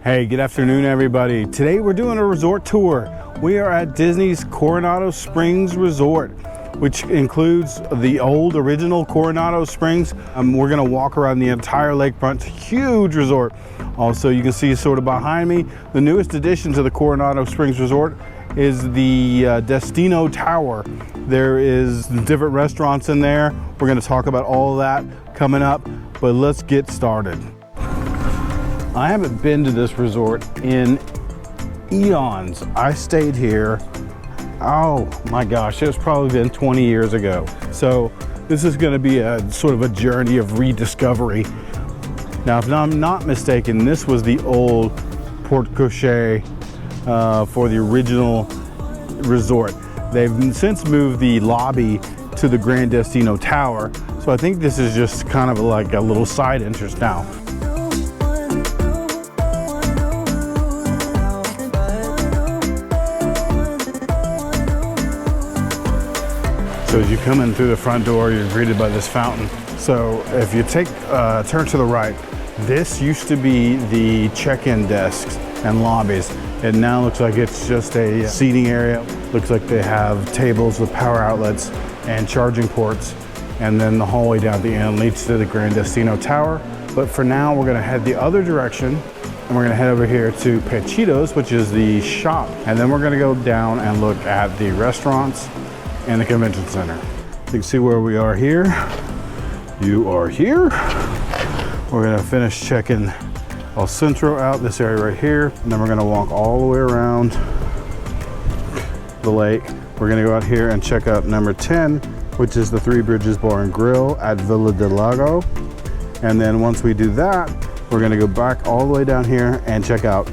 Hey, good afternoon, everybody. Today we're doing a resort tour. We are at Disney's Coronado Springs Resort, which includes the old original Coronado Springs. We're gonna walk around the entire lakefront. Huge resort. Also, you can see sort of behind me, the newest addition to the Coronado Springs Resort is the Destino Tower. There is different restaurants in there. We're gonna talk about all of that coming up, but let's get started. I haven't been to this resort in eons. I stayed here, oh my gosh, it's probably been 20 years ago. So this is gonna be a sort of a journey of rediscovery. Now, if I'm not mistaken, this was the old porte cochere for the original resort. They've since moved the lobby to the Gran Destino Tower. So I think this is just kind of like a little side entrance now. So as you come in through the front door, you're greeted by this fountain. So if you take turn to the right, this used to be the check-in desks and lobbies. It now looks like it's just a seating area. Looks like they have tables with power outlets and charging ports. And then the hallway down at the end leads to the Gran Destino Tower. But for now, we're gonna head the other direction and we're gonna head over here to Panchitos, which is the shop. And then we're gonna go down and look at the restaurants and the convention center. You can see where we are here. You are here. We're gonna finish checking El Centro out, this area right here. And then we're gonna walk all the way around the lake. We're gonna go out here and check out number 10, which is the Three Bridges Bar and Grill at Villa del Lago. And then once we do that, we're gonna go back all the way down here and check out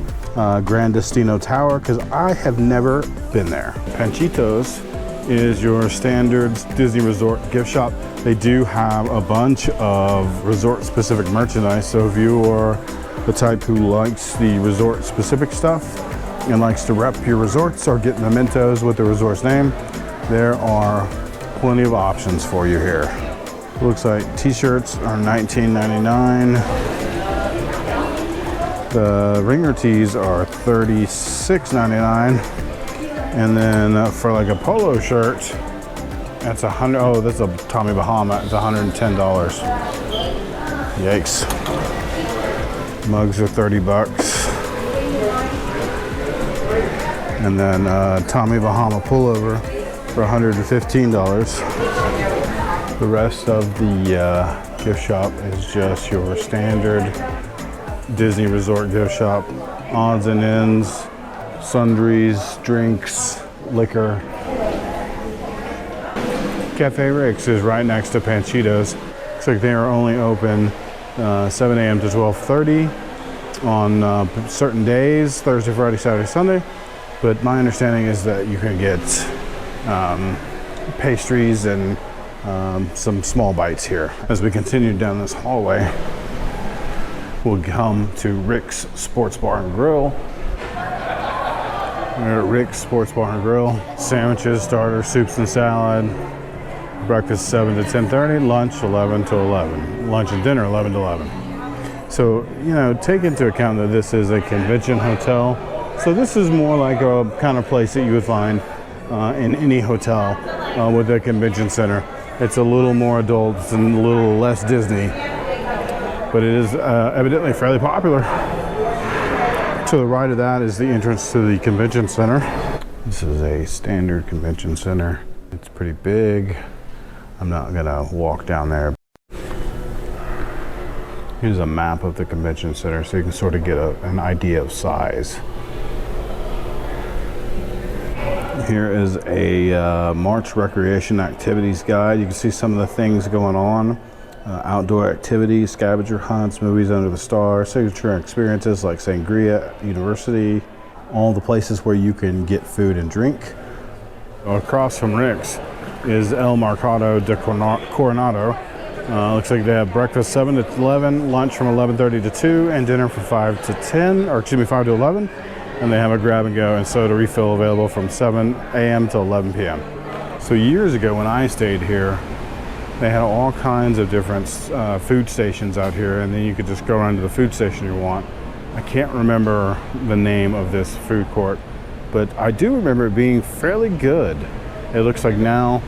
Gran Destino Tower, because I have never been there. Panchitos is your standard Disney Resort gift shop. They do have a bunch of resort specific merchandise. So if you are the type who likes the resort specific stuff and likes to rep your resorts or get mementos with the resort's name, there are plenty of options for you here. Looks like t-shirts are $19.99. The ringer tees are $36.99. And then for like a polo shirt, that's oh, that's a Tommy Bahama, it's $110. Yikes. Mugs are 30 bucks. And then Tommy Bahama pullover for $115. The rest of the gift shop is just your standard Disney Resort gift shop. Odds and ends, sundries, drinks, liquor. Cafe Rix is right next to Panchitos. Looks like they are only open 7 a.m. to 12:30 on certain days, Thursday, Friday, Saturday, Sunday. But my understanding is that you can get pastries and some small bites here. As we continue down this hallway, we'll come to Rix Sports Bar and Grill. We're at Rix Sports Bar and Grill. Sandwiches, starters, soups and salad. Breakfast 7 to 10:30, lunch 11 to 11. Lunch and dinner 11 to 11. So, you know, take into account that this is a convention hotel. So this is more like a kind of place that you would find in any hotel with a convention center. It's a little more adult, it's a little less Disney, but it is evidently fairly popular. To the right of that is the entrance to the convention center. This is a standard convention center. It's pretty big. I'm not gonna walk down there. Here's a map of the convention center so you can sort of get an idea of size. Here is a March recreation activities guide. You can see some of the things going on. Outdoor activities, scavenger hunts, movies under the stars, signature experiences like Sangria University, all the places where you can get food and drink. Across from Rix is El Mercardo de Coronado. Looks like they have breakfast 7 to 11, lunch from 11:30 to 2, and dinner from 5 to 10, or excuse me, 5 to 11. And they have a grab and go and soda refill available from 7 a.m. to 11 p.m. So years ago when I stayed here, they had all kinds of different food stations out here, and then you could just go around to the food station you want. I can't remember the name of this food court, but I do remember it being fairly good. It looks like now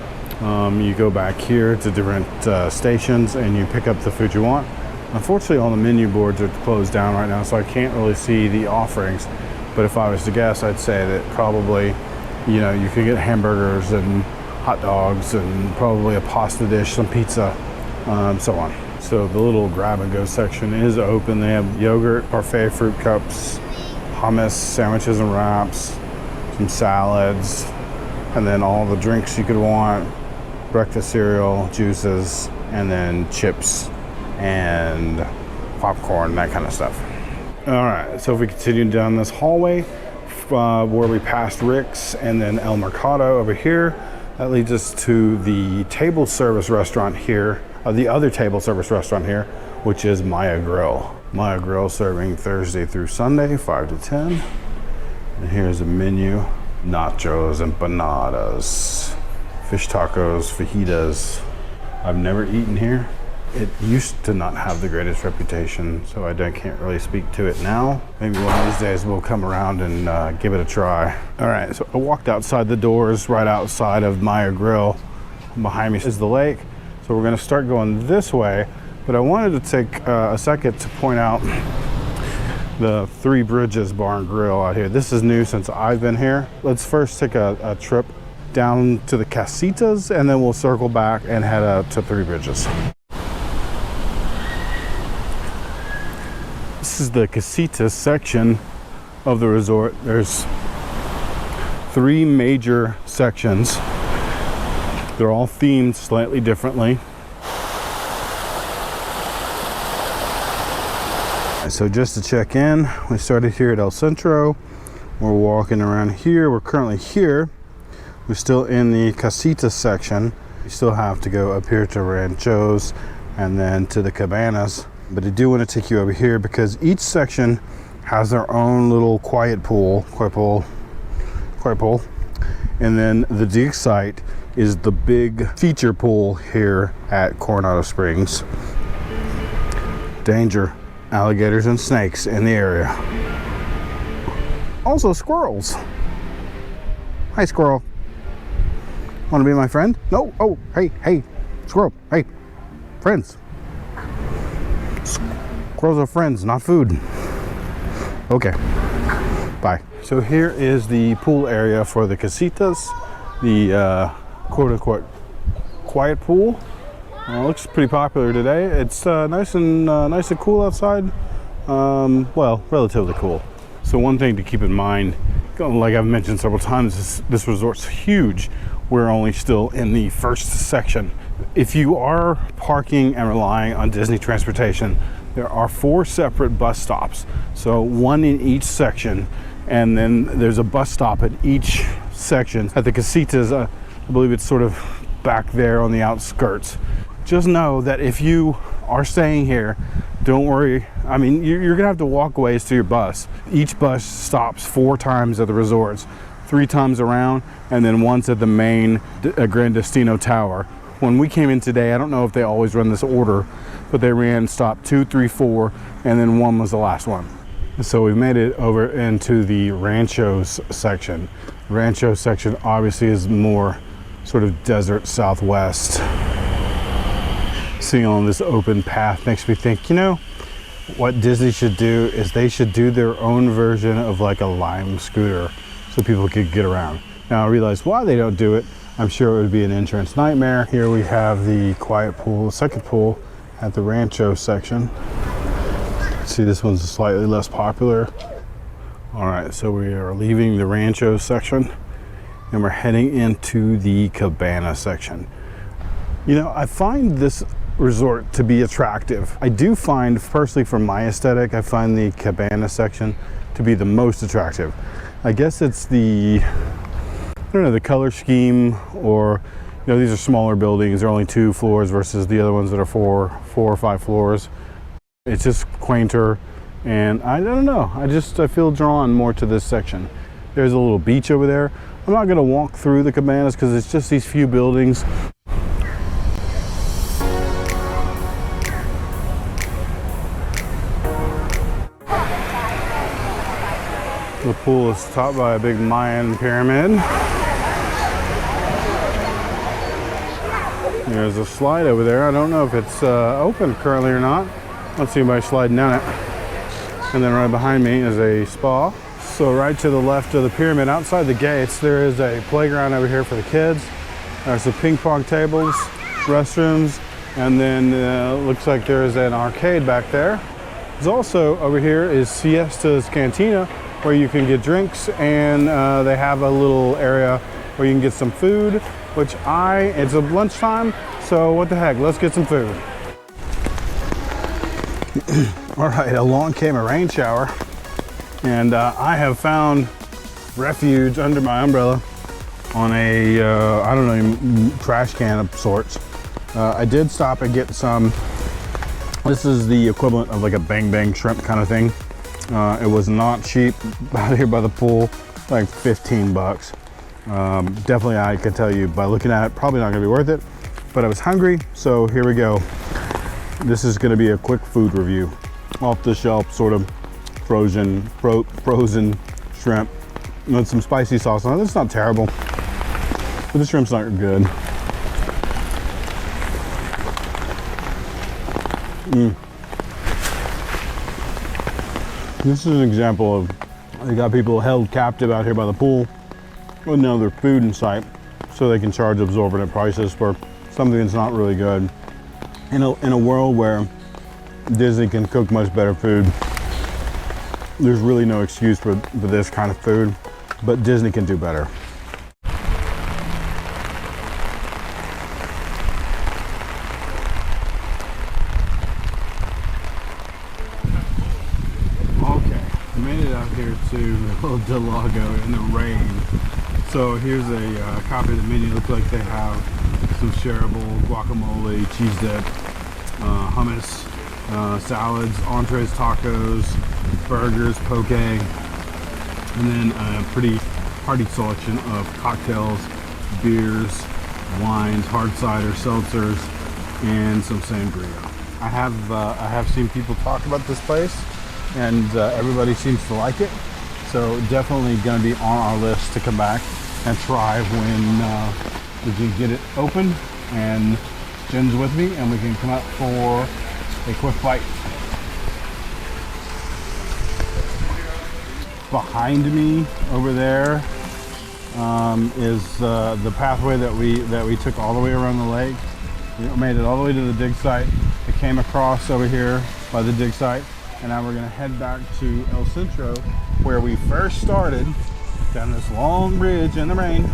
you go back here to different stations and you pick up the food you want. Unfortunately, all the menu boards are closed down right now, so I can't really see the offerings. But if I was to guess, I'd say that probably, you know, you could get hamburgers and hot dogs and probably a pasta dish, some pizza, so on. So the little grab and go section is open. They have yogurt, parfait fruit cups, hummus, sandwiches and wraps, some salads, and then all the drinks you could want, breakfast cereal, juices, and then chips and popcorn, that kind of stuff. All right, so if we continue down this hallway where we passed Rix and then El Mercado over here, that leads us to the table service restaurant here, the other table service restaurant here, which is Maya Grill. Maya Grill serving Thursday through Sunday, 5 to 10. And here's a menu: nachos, empanadas, fish tacos, fajitas. I've never eaten here. It used to not have the greatest reputation, so I can't really speak to it now. Maybe one of these days we'll come around and give it a try. All right, so I walked outside the doors right outside of Maya Grill. Behind me is the lake. So we're gonna start going this way, but I wanted to take a second to point out the Three Bridges Bar and Grill out here. This is new since I've been here. Let's first take a trip down to the Casitas, and then we'll circle back and head out to Three Bridges. This is the Casitas section of the resort. There's 3 major sections. They're all themed slightly differently. So just to check in, we started here at El Centro. We're walking around here. We're currently here. We're still in the Casitas section. We still have to go up here to Ranchos and then to the Cabanas. But I do want to take you over here because each section has their own little quiet pool. And then the dig site is the big feature pool here at Coronado Springs. Danger, alligators and snakes in the area. Also squirrels. Hi, squirrel. Want to be my friend? No. Oh, hey, squirrel. Hey, friends. Squirrels are friends, not food. Okay, bye. So here is the pool area for the Casitas, the quote-unquote quiet pool. Looks pretty popular today. It's nice and cool outside. Well, relatively cool. So one thing to keep in mind, like I've mentioned several times, is this resort's huge. We're only still in the first section. If you are parking and relying on Disney transportation, there are 4 separate bus stops. So 1 in each section, and then there's a bus stop at each section. At the Casitas, I believe it's sort of back there on the outskirts. Just know that if you are staying here, don't worry. I mean, you're gonna have to walk ways to your bus. Each bus stops 4 times at the resorts, 3 times around, and then once at the main Gran Destino Tower. When we came in today, I don't know if they always run this order, but they ran stop 2, 3, 4, and then 1 was the last one. So we've made it over into the Ranchos section. Ranchos section obviously is more sort of desert southwest. Seeing all this open path makes me think, you know, what Disney should do is they should do their own version of like a Lime scooter so people could get around. Now I realize why they don't do it. I'm sure it would be an entrance nightmare. Here we have the quiet pool, second pool at the Rancho section. See, this one's slightly less popular. All right, so we are leaving the Rancho section and we're heading into the Cabana section. You know, I find this resort to be attractive. I do find, personally for my aesthetic, I find the Cabana section to be the most attractive. I guess it's the, I don't know, the color scheme, or, you know, these are smaller buildings. They're only 2 floors versus the other ones that are 4 or 5 floors. It's just quainter, and I don't know. I feel drawn more to this section. There's a little beach over there. I'm not gonna walk through the Cabanas because it's just these few buildings. The pool is topped by a big Mayan pyramid. There's a slide over there. I don't know if it's open currently or not. I don't see anybody sliding down it. And then right behind me is a spa. So right to the left of the pyramid, outside the gates, there is a playground over here for the kids. There's some ping pong tables, restrooms, and then looks like there is an arcade back there. There's also over here is Siestas Cantina, where you can get drinks, and they have a little area where you can get some food, which it's a lunchtime, so what the heck, let's get some food. All right, along came a rain shower, and I have found refuge under my umbrella on a, I don't know, trash can of sorts. I did stop and get some, this is the equivalent of like a bang bang shrimp kind of thing. It was not cheap out here by the pool, like 15 bucks. Definitely, I can tell you by looking at it, probably not gonna be worth it, but I was hungry, so here we go. This is gonna be a quick food review. Off the shelf, sort of frozen shrimp with some spicy sauce on it. It's not terrible, but the shrimp's not good. This is an example of, they got people held captive out here by the pool with no other food in sight, so they can charge exorbitant prices for something that's not really good. In a world where Disney can cook much better food, there's really no excuse for this kind of food, but Disney can do better. Okay, I made it out here to Del Lago in the rain. So here's a copy of the menu. Looks like they have some shareable guacamole, cheese dip, hummus, salads, entrees, tacos, burgers, poke, and then a pretty hearty selection of cocktails, beers, wines, hard cider, seltzers, and some sangria. I have seen people talk about this place, and everybody seems to like it. So definitely going to be on our list to come back and try when we can get it open and Jen's with me and we can come out for a quick bite. Behind me over there is the pathway that we took all the way around the lake. We made it all the way to the dig site. It came across over here by the dig site, and now we're gonna head back to El Centro, where we first started, down this long bridge in the rain,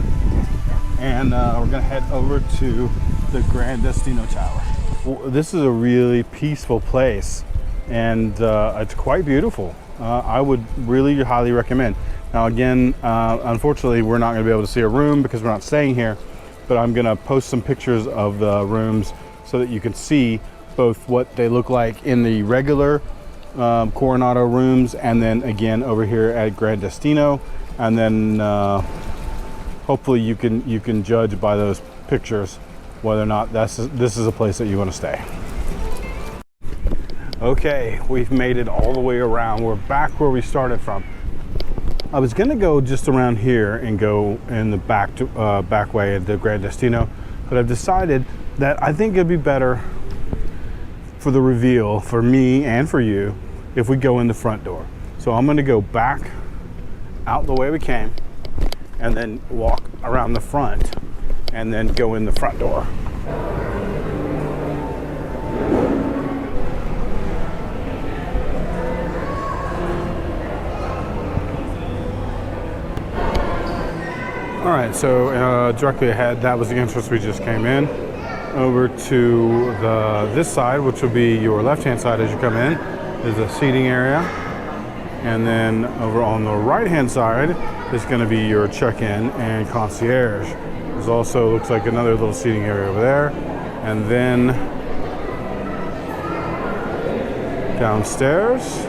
and we're gonna head over to the Gran Destino Tower. Well, this is a really peaceful place, and it's quite beautiful. I would really highly recommend. Now again, unfortunately we're not gonna be able to see a room because we're not staying here, but I'm gonna post some pictures of the rooms so that you can see both what they look like in the regular Coronado rooms, and then again over here at Gran Destino, and then hopefully you can judge by those pictures whether or not this is a place that you want to stay. Okay, we've made it all the way around. We're back where we started from. I was gonna go just around here and go in the back way into Gran Destino, but I've decided that I think it'd be better for the reveal, for me and for you, if we go in the front door. So I'm gonna go back out the way we came and then walk around the front and then go in the front door. All right, so directly ahead, that was the entrance we just came in. Over to this side, which will be your left-hand side as you come in, is a seating area. And then over on the right-hand side is gonna be your check-in and concierge. There's also, looks like another little seating area over there. And then downstairs,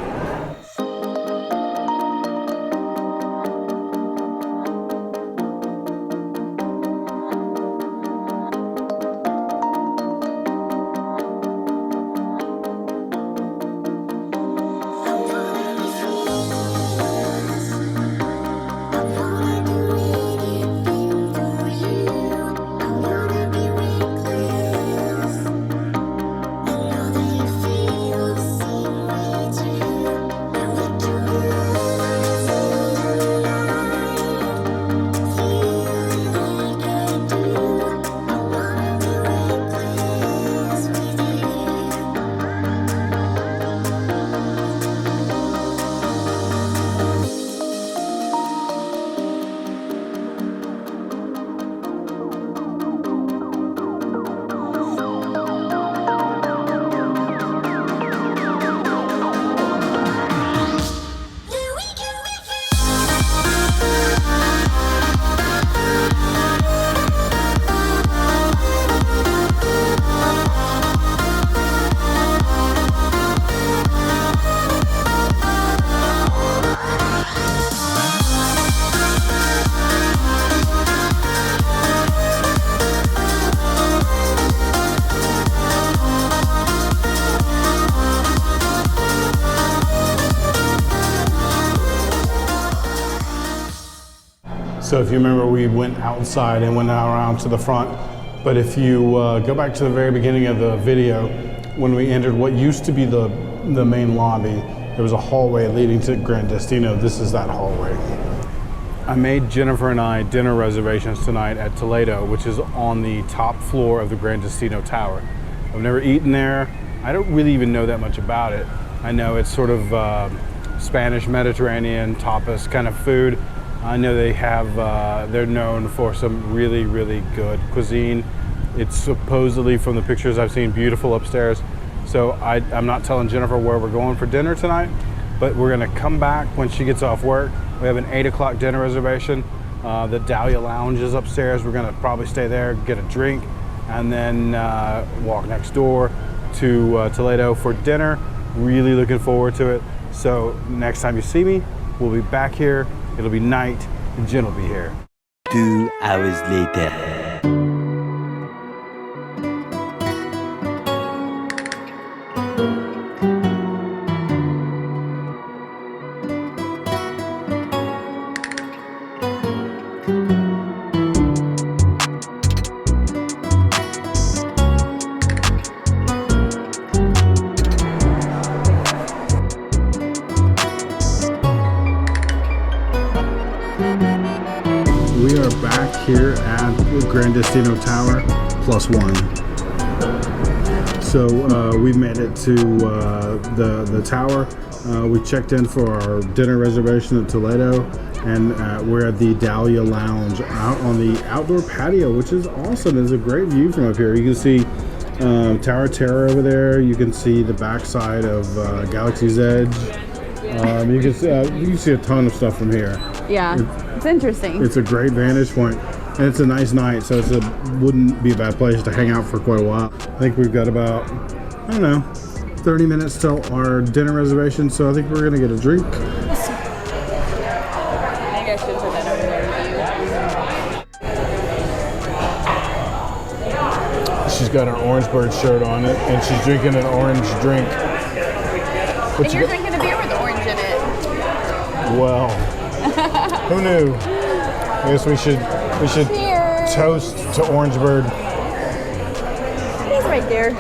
So if you remember, we went outside and went around to the front. But if you go back to the very beginning of the video, when we entered what used to be the main lobby, there was a hallway leading to Gran Destino. This is that hallway. I made Jennifer and I dinner reservations tonight at Toledo, which is on the top floor of the Gran Destino Tower. I've never eaten there. I don't really even know that much about it. I know it's sort of Spanish Mediterranean tapas kind of food. I know they have, they're known for some really, really good cuisine. It's supposedly, from the pictures I've seen, beautiful upstairs. So I'm not telling Jennifer where we're going for dinner tonight, but we're gonna come back when she gets off work. We have an 8 o'clock dinner reservation. The Dahlia Lounge is upstairs. We're gonna probably stay there, get a drink, and then walk next door to Toledo for dinner. Really looking forward to it. So next time you see me, we'll be back here. It'll be night, and Jen will be here. 2 hours later. We are back here at the Gran Destino Tower +1. So we made it to the tower. We checked in for our dinner reservation at Toledo, and we're at the Dahlia Lounge out on the outdoor patio, which is awesome. There's a great view from up here. You can see Tower Terror over there. You can see the backside of Galaxy's Edge. You can see a ton of stuff from here. Yeah, it's interesting. It's a great vantage point, and it's a nice night, so it wouldn't be a bad place to hang out for quite a while. I think we've got about, I don't know, 30 minutes till our dinner reservation, so I think we're gonna get a drink. Maybe I should put that over there. She's got her Orangeburg shirt on it, and she's drinking an orange drink. And you're drinking a beer with orange in it. Well, who knew? I guess we should Cheers. toast to Orangeburg. He's right there.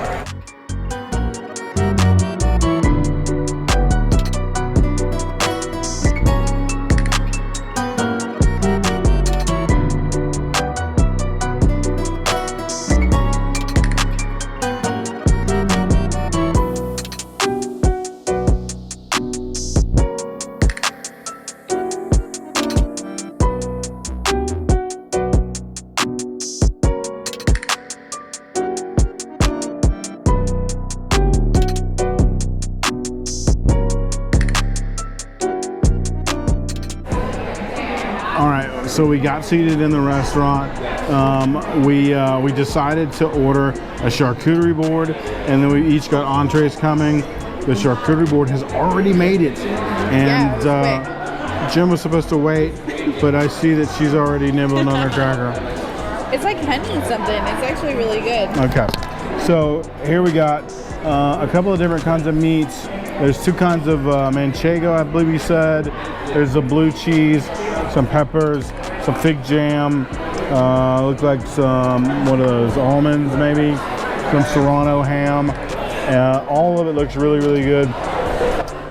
So we got seated in the restaurant. We decided to order a charcuterie board, and then we each got entrees coming. The charcuterie board has already made it, and Jim was supposed to wait, but I see that she's already nibbling on her cracker. It's like honey something. It's actually really good. Okay, so here we got a couple of different kinds of meats. There's 2 kinds of manchego, I believe you said. There's a blue cheese, some peppers, some fig jam, look like some, what are those, almonds maybe, some serrano ham. All of it looks really, really good.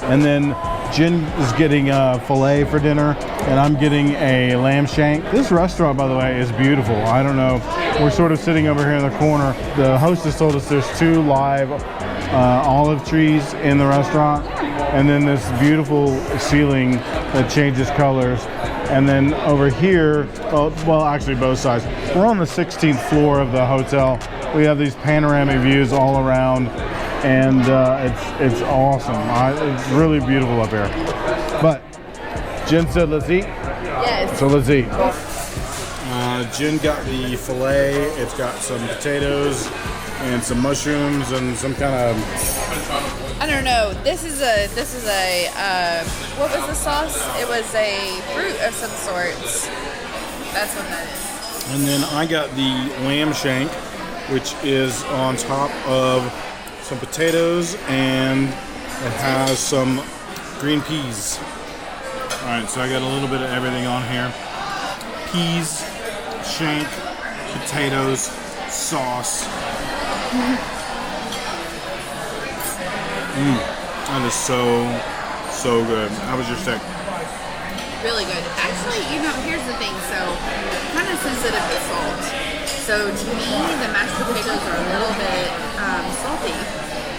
And then Jen is getting a filet for dinner, and I'm getting a lamb shank. This restaurant, by the way, is beautiful. I don't know, we're sort of sitting over here in the corner. The hostess told us there's 2 live olive trees in the restaurant, and then this beautiful ceiling that changes colors. And then over here, well, actually both sides. We're on the 16th floor of the hotel. We have these panoramic views all around, and it's awesome. It's really beautiful up here. But Jen said, let's eat. Yes. So let's eat. Jen got the filet. It's got some potatoes and some mushrooms and some kind of, I don't know. This is a what was the sauce? It was a fruit of some sorts. That's what that is. and then I got the lamb shank, which is on top of some potatoes, and it has some green peas. All right, so I got a little bit of everything on here. peas, shank, potatoes, sauce. That is so good. How was your steak? Really good. Actually, here's the thing. So, I'm kind of sensitive to salt. So, to me, the mashed potatoes are a little bit salty.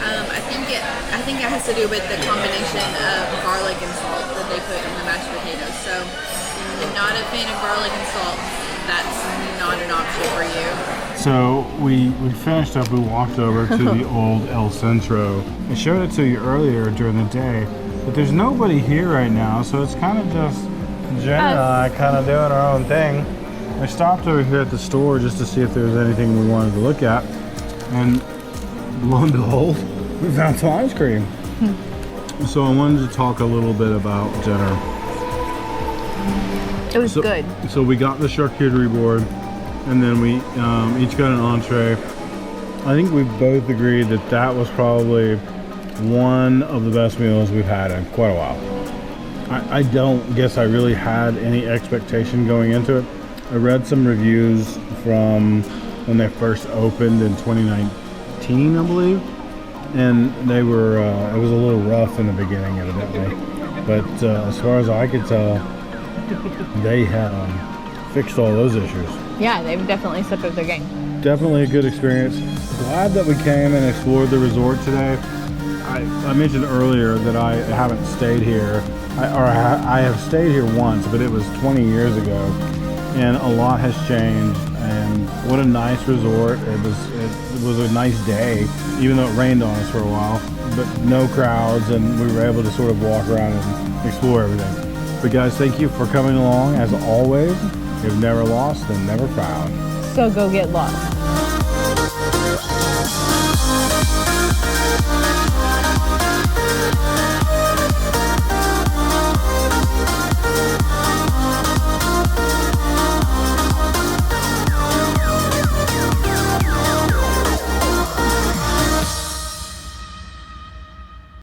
I think it has to do with the combination of garlic and salt that they put in the mashed potatoes. So, if you're not a fan of garlic and salt, that's not an option for you. So we finished up, we walked over to the old El Centro. I showed it to you earlier during the day, but there's nobody here right now, so it's kind of just Jenna and I kind of doing our own thing. I stopped over here at the store just to see if there was anything we wanted to look at, and lo and behold, we found some ice cream. So I wanted to talk a little bit about dinner. It was good. So we got the charcuterie board, and then we each got an entree. I think we both agreed that that was probably one of the best meals we've had in quite a while. I don't guess I really had any expectation going into it. I read some reviews from when they first opened in 2019, I believe, and they were it was a little rough in the beginning, evidently. But as far as I could tell, they have fixed all those issues. Yeah, they've definitely stepped up their game. Definitely a good experience. Glad that we came and explored the resort today. I mentioned earlier that I haven't stayed here. I have stayed here once, but it was 20 years ago, and a lot has changed. And what a nice resort! It was a nice day, even though it rained on us for a while. But no crowds, and we were able to sort of walk around and explore everything. But guys, thank you for coming along. As always, you've never lost and never found. So go get lost.